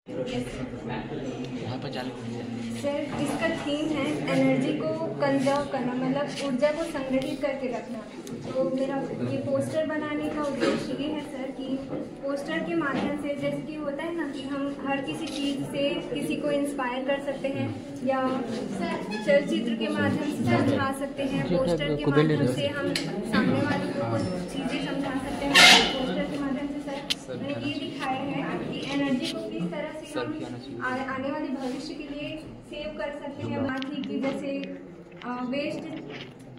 वहाँ पर चालू सर, इसका थीम है एनर्जी को कंजर्व करना, मतलब ऊर्जा को संग्रहित करके रखना। तो मेरा ये पोस्टर बनाने का उद्देश्य ये है सर कि पोस्टर के माध्यम से, जैसे कि होता है ना कि हम हर किसी चीज़ से किसी को इंस्पायर कर सकते हैं या चलचित्र के माध्यम से समझा सकते हैं, पोस्टर के माध्यम से हम सामने वाले को कुछ चीज़ें समझा सकते हैं। पोस्टर के माध्यम से सर मैंने ये दिखाया है कि एनर्जी को किस तरह से हम आने वाले भविष्य के लिए सेव कर सकते हैं। बात ही कि जैसे वेस्ट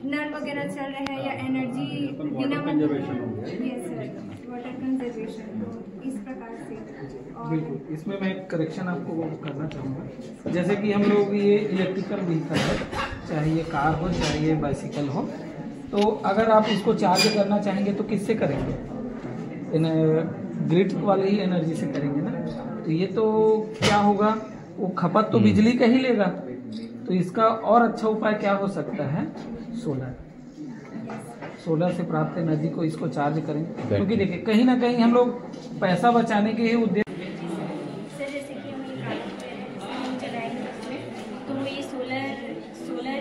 नल वगैरह चल रहा है या एनर्जी बिना यस सर, वाटर कंजर्वेशन, तो इस प्रकार से। और बिल्कुल, इसमें मैं एक करेक्शन आपको करना चाहूँगा। जैसे कि हम लोग ये इलेक्ट्रिकल व्हीकल है, चाहे ये कार हो चाहे ये बाइसिकल हो, तो अगर आप इसको चार्ज करना चाहेंगे तो किससे करेंगे? ग्रिड वाले ही एनर्जी से करेंगे ना। तो ये तो क्या होगा, वो खपत तो बिजली का ही लेगा। तो इसका और अच्छा उपाय क्या हो सकता है? सोलर से प्राप्त एनर्जी को इसको चार्ज करें, क्योंकि देखिए कहीं ना कहीं हम लोग पैसा बचाने के ही उद्देश्य सर, जैसे कि हम ये गाड़ी चलाएंगे उसमें, तो ये सोलर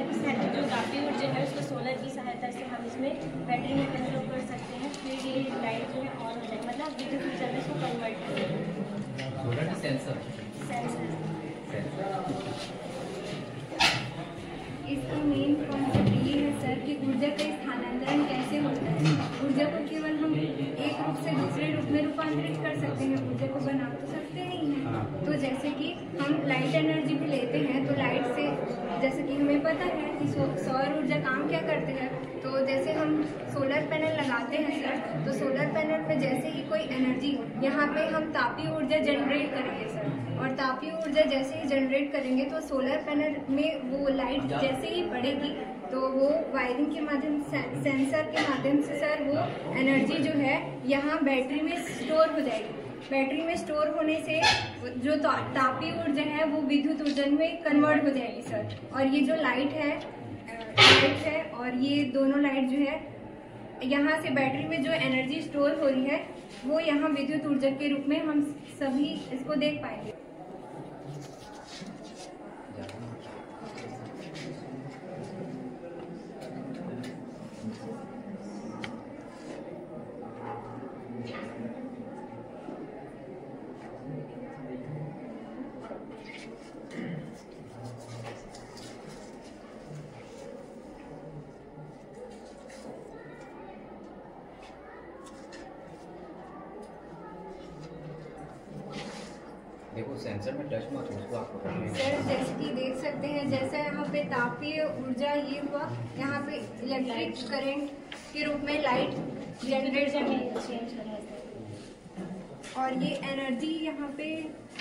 की सहायता, जो काफ़ी ऊर्जा है उसको सोलर की सहायता से हम इसमें बैटरी में कंट्रोल कर सकते हैं। फिर ये लाइट जो है ऑन हो जाए, मतलब विद्युत ऊर्जा में इसको कन्वर्ट करें। सोलर सेंसर इसका मेन कॉन्सेप्ट ये है सर कि ऊर्जा का स्थानांतरण कैसे होता है। ऊर्जा को केवल हम एक रूप से दूसरे रूप में रूपांतरित कर सकते हैं, ऊर्जा को बना तो सकते नहीं हैं। तो जैसे कि हम लाइट एनर्जी भी लेते हैं, तो लाइट से जैसे कि हमें पता है कि सौर ऊर्जा काम क्या करते हैं। तो जैसे हम सोलर पैनल लगाते हैं सर, तो सोलर पैनल में जैसे ही कोई एनर्जी, यहाँ पे हम तापीय ऊर्जा जनरेट करेंगे सर, और तापीय ऊर्जा जैसे ही जनरेट करेंगे तो सोलर पैनल में वो लाइट जैसे ही बढ़ेगी तो वो वायरिंग के माध्यम से, सेंसर के माध्यम से सर वो एनर्जी जो है यहाँ बैटरी में स्टोर हो जाएगी। बैटरी में स्टोर होने से जो तापीय ऊर्जा है वो विद्युत ऊर्जा में कन्वर्ट हो जाएगी सर। और ये जो लाइट है और ये दोनों लाइट जो है, यहाँ से बैटरी में जो एनर्जी स्टोर हो रही है वो यहाँ विद्युत ऊर्जा के रूप में हम सभी इसको देख पाएंगे। देखो सेंसर में टच मत हो, उसको आप पकड़ लेंगे सर, जैसे कि देख सकते हैं, जैसे यहाँ पे तापीय ऊर्जा ये हुआ, यहाँ पे इलेक्ट्रिक करंट के रूप में लाइट जनरेट होगी और ये एनर्जी यहाँ पे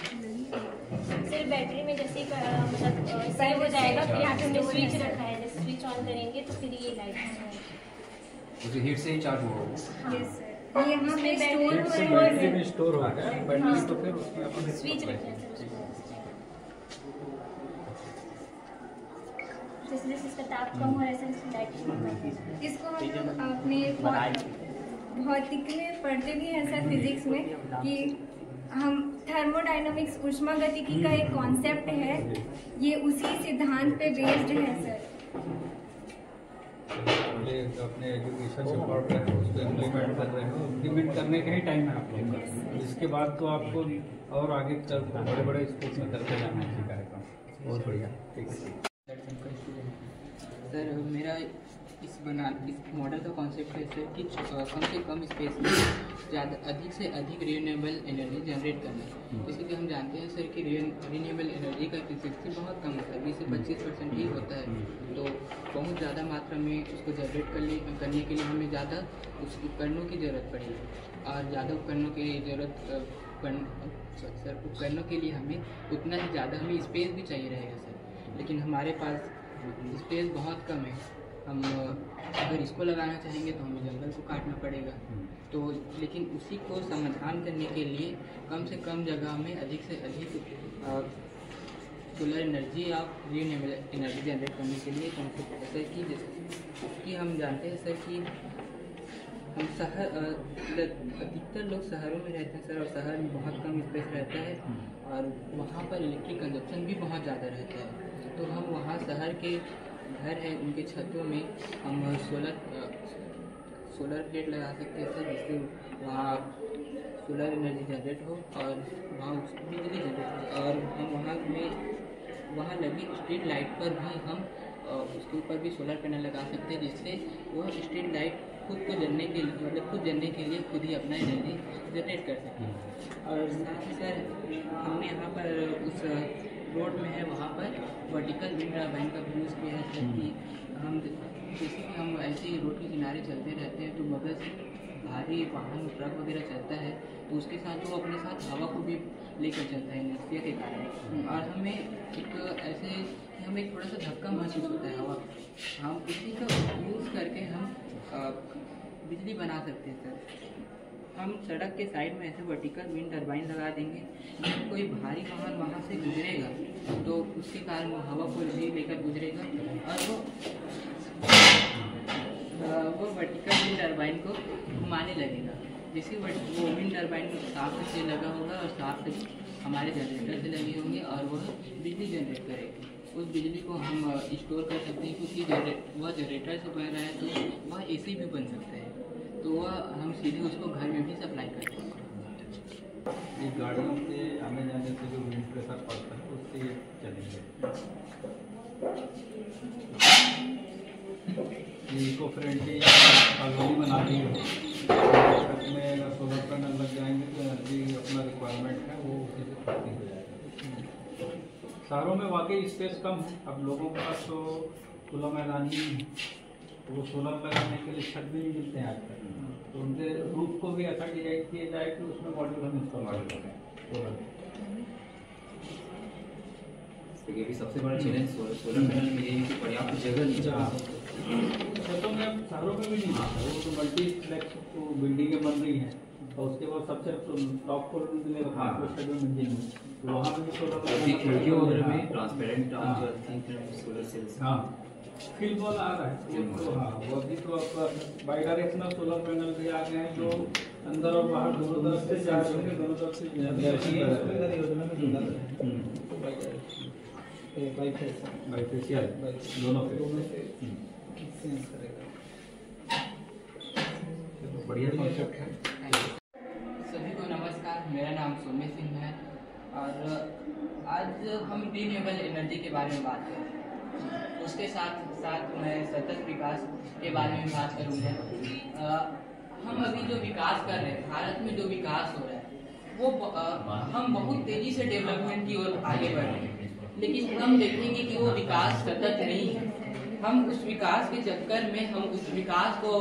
सिर्फ बैटरी में जैसे मतलब सेव हो जाएगा। फिर यहाँ पे हमने स्विच रखा है, जैसे स्विच ऑन करेंगे तो फिर ये लाइट उसी हीट से ही चार्ज होगा। यस सर, ये यहाँ पे बैटरी में स्टोर होगा बैटरी, तो फिर उसमें अपन स्विच रखते हैं जैसे जैसे इसका ताप कम हो रहा है इसकी लाइट। इसको हम लोग अपने भौतिक में पढ़ते भी हैं सर, फिजिक्स में, कि हम थर्मोडायनामिक्स ऊष्मागतिकी का एक कॉन्सेप्ट है, ये उसी सिद्धांत पे बेस्ड है सर। अपने एजुकेशन से पढ़ रहे हो, उसको इम्प्लीमेंट कर रहे हो, इम्प्लीमेंट करने का ही टाइम है आप लोग का। इसके बाद तो आपको और आगे चल बड़े बड़े स्कूल में करते जाना है कार्यक्रम। बहुत बढ़िया, ठीक है सर। मेरा इस मॉडल का कॉन्सेप्ट है सर कि कम से कम स्पेस में अधिक से अधिक रिन्यूएबल एनर्जी जनरेट करना। जैसे कि हम जानते हैं सर कि रिन्यूएबल एनर्जी का इफिशिएंसी बहुत कम होता है, 20 से 25% ही होता है। तो बहुत ज़्यादा मात्रा में उसको जनरेट करने के लिए हमें ज़्यादा उपकरणों की ज़रूरत पड़ेगी, और ज़्यादा उपकरणों की उपकरणों के लिए हमें उतना ही ज़्यादा हमें स्पेस भी चाहिए रहेगा सर। लेकिन हमारे पास स्पेस बहुत कम है। हम अगर इसको लगाना चाहेंगे तो हमें जंगल को काटना पड़ेगा। तो लेकिन उसी को समाधान करने के लिए कम से कम जगह में अधिक से अधिक सोलर एनर्जी या रिन्यूएबल एनर्जी जनरेट करने के लिए कॉन्सेप्ट ऐसा है कि जैसे कि हम जानते हैं सर कि हम अधिकतर लोग शहरों में रहते हैं सर, और शहर में बहुत कम स्पेस रहता है और वहाँ पर इलेक्ट्रिक कंजप्शन भी बहुत ज़्यादा रहता है। तो हम वहाँ शहर के घर हैं उनके छतों में हम सोलर प्लेट लगा सकते हैं सर, जिससे वहाँ सोलर एनर्जी जनरेट हो और वहाँ बिजली जनरेट हो। और हम वहाँ लगी स्ट्रीट लाइट पर भी हम उसके ऊपर भी सोलर पैनल लगा सकते हैं, जिससे वह स्ट्रीट लाइट खुद जलने के लिए खुद ही अपना एनर्जी जनरेट कर सकें। और साथ ही सर हमने यहाँ पर उस रोड में है वहाँ पर वर्टिकल विंड टर्बाइन का यूज़ किया है सर, कि जैसे कि हम ऐसे ही रोड के किनारे चलते रहते हैं तो बगल से भारी वाहन ट्रक वगैरह चलता है तो उसके साथ वो अपने साथ हवा को भी लेकर चलता है इनर्शिया के कारण। और हमें एक थोड़ा सा धक्का महसूस होता है हवा, हम इसी का यूज़ करके हम बिजली बना सकते हैं सर। हम सड़क के साइड में ऐसे वर्टिकल विंड टर्बाइन लगा देंगे, जब कोई भारी वाहन वहाँ से गुजरेगा तो उसके कारण वो हवा को भी लेकर गुजरेगा और वो वर्टिकल विंड टर्बाइन को घुमाने लगेगा। जैसे वो विंड टर्बाइन साफ से लगा होगा और साफ से हमारे जनरेटर से लगे होंगे और वह बिजली जनरेट करेगा। उस बिजली को हम स्टोर कर सकते हैं, क्योंकि वह जनरेटर से बन रहा है तो वह AC भी बन सकता है, तो वह हम सीधे उसको घर में भी सप्लाई कर सकते हैं। ये गाड़ियों के आने जाने से जो विंड प्रेशर पड़ता है उससे ये चलेंगे। इको फ्रेंडली कॉलोनी बना दी हो, उसमें अगर सोलर पैनल लग जाएंगे तो एनर्जी अपना रिक्वायरमेंट है वो उसी से पूर्ति हो जाएगी। शहरों में वाकई स्पेस कम है, अब लोगों के पास तो खुला मैदान ही है, तो वो सोलर लगाने के लिए छत भी नहीं मिलते हैं आजकल, तो उनके रूफ को भी ऐसा डिजाइन किया जाए कि उसमें मॉड्यूल हम इंस्टॉल कर सकें सोलर। ये भी सबसे बड़ा चैलेंज सोलर पैनल में ये है कि पर्याप्त जगह नहीं चाहिए। छतों में अब शहरों में भी नहीं आता, वो तो मल्टीप्लेक्स बिल्डिंगें बन रही हैं और उसके बाद सबसे टॉप फ्लोर में मिलेगा 5 मंजिल में, तो वहाँ पे भी सोलर खिड़कियों वगैरह में ट्रांसपेरेंट सोलर सेल्स। हाँ फील्ड वॉल आ रहा है तो हाँ वो भी तो अब बाई डायरेक्शनल सोलर पैनल भी आ गए हैं जो अंदर और बाहर दोनों तरफ से चार्ज होंगे, दोनों तरफ से बाईफेशियल दोनों पे बढ़िया कॉन्सेप्ट है। सभी को नमस्कार, मेरा नाम सोम्य सिंह है और आज हम रिन्यूएबल एनर्जी के बारे में बात करें। उसके साथ साथ मैं सतत विकास के बारे में बात करूँगा। हम अभी जो विकास कर रहे हैं, भारत में जो विकास हो रहा है वो हम बहुत तेज़ी से डेवलपमेंट की ओर आगे बढ़ रहे हैं, लेकिन हम देखेंगे कि वो विकास सतत नहीं है। हम उस विकास के चक्कर में हम उस विकास को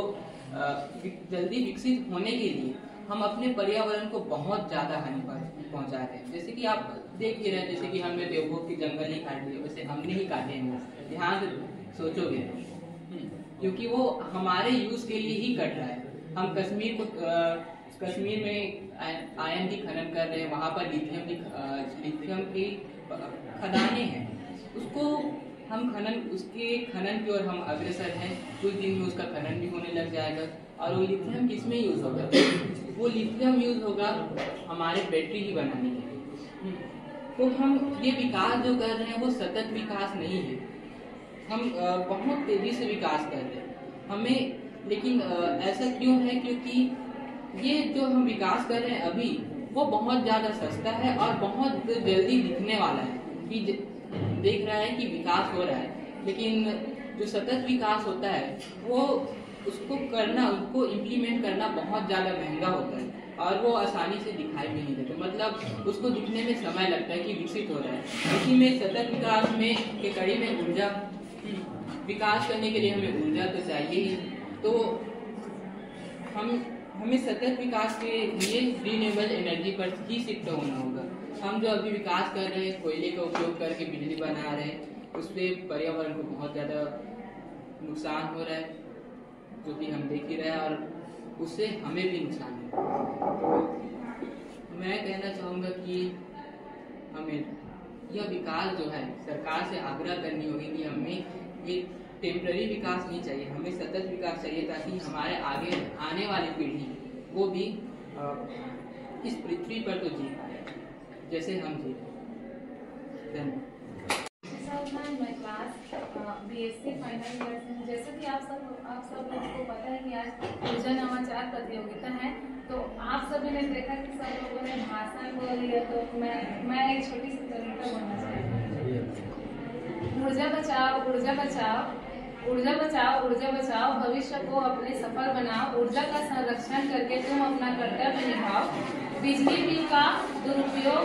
जल्दी विकसित होने के लिए हम अपने पर्यावरण को बहुत ज़्यादा हानि पहुंचा रहे हैं। जैसे कि आप देख ही रहे हैं, जैसे कि हमने देवभूमि के जंगल ही काट दिए, वैसे हमने ही काटे हैं, ध्यान से सोचोगे, क्योंकि वो हमारे यूज के लिए ही कट रहा है। हम कश्मीर में आयन की खनन कर रहे हैं, वहाँ पर लिथियम की खदानें हैं, उसको हम उसके खनन की ओर हम अग्रसर हैं। कुछ दिन में उसका खनन भी होने लग जाएगा और वो लिथियम किस में यूज होगा? वो लिथियम यूज होगा हमारे बैटरी ही बनाने के लिए। तो हम ये विकास जो कर रहे हैं वो सतत विकास नहीं है, हम बहुत तेजी से विकास कर रहे हैं। हमें लेकिन ऐसा क्यों है? क्योंकि ये जो हम विकास कर रहे हैं अभी वो बहुत ज़्यादा सस्ता है और बहुत जल्दी दिखने वाला है कि देख रहा है कि विकास हो रहा है, लेकिन जो सतत विकास होता है वो उसको इम्प्लीमेंट करना बहुत ज़्यादा महंगा होता है और वो आसानी से दिखाई भी नहीं देता। मतलब उसको दिखने में समय लगता है कि विकसित हो रहा है। इसी में सतत विकास में के कड़ी में ऊर्जा विकास करने के लिए हमें ऊर्जा तो चाहिए ही, तो हमें सतत विकास के लिए रिन्यूएबल एनर्जी पर ही शिफ्ट होना होगा। हम जो अभी विकास कर रहे हैं, कोयले का उपयोग करके बिजली बना रहे हैं, उससे पर्यावरण को बहुत ज़्यादा नुकसान हो रहा है, जो कि हम देख ही रहे हैं, और उससे हमें भी नुकसान है। तो मैं कहना चाहूँगा कि हमें यह विकास जो है सरकार से आग्रह करनी होगी कि हमें ये टेम्पररी विकास नहीं चाहिए, हमें सतत विकास चाहिए, ताकि हमारे आगे आने वाली पीढ़ी वो भी इस पृथ्वी पर तो जी पाए जैसे हम जी। धन्यवाद। मैं क्लास BSc फाइनल ईयर से हूँ। जैसा कि आप सब लोगों को पता है कि आज ऊर्जा नवाचार प्रतियोगिता है, तो आप सभी ने देखा कि सब लोगों ने भाषण बोल लिया, तो मैं एक छोटी सी कविता बोलना चाहती हूँ। ऊर्जा बचाओ, ऊर्जा बचाओ, ऊर्जा बचाओ, ऊर्जा बचाओ, भविष्य को अपने सफल बनाओ, ऊर्जा का संरक्षण करके तुम अपना कर्तव्य निभाओ। बिजली बिल का दुरुपयोग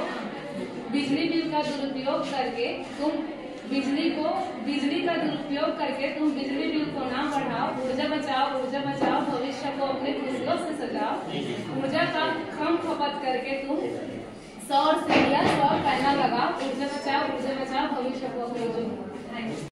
करके तुम बिजली का दुरुपयोग करके तुम बिजली बिल को ना बढ़ाओ। ऊर्जा बचाओ, भविष्य को अपने खुशियों से सजाओ। ऊर्जा का कम खपत करके तुम सौर पैनल लगाओ। ऊर्जा बचाओ, भविष्य को अपने।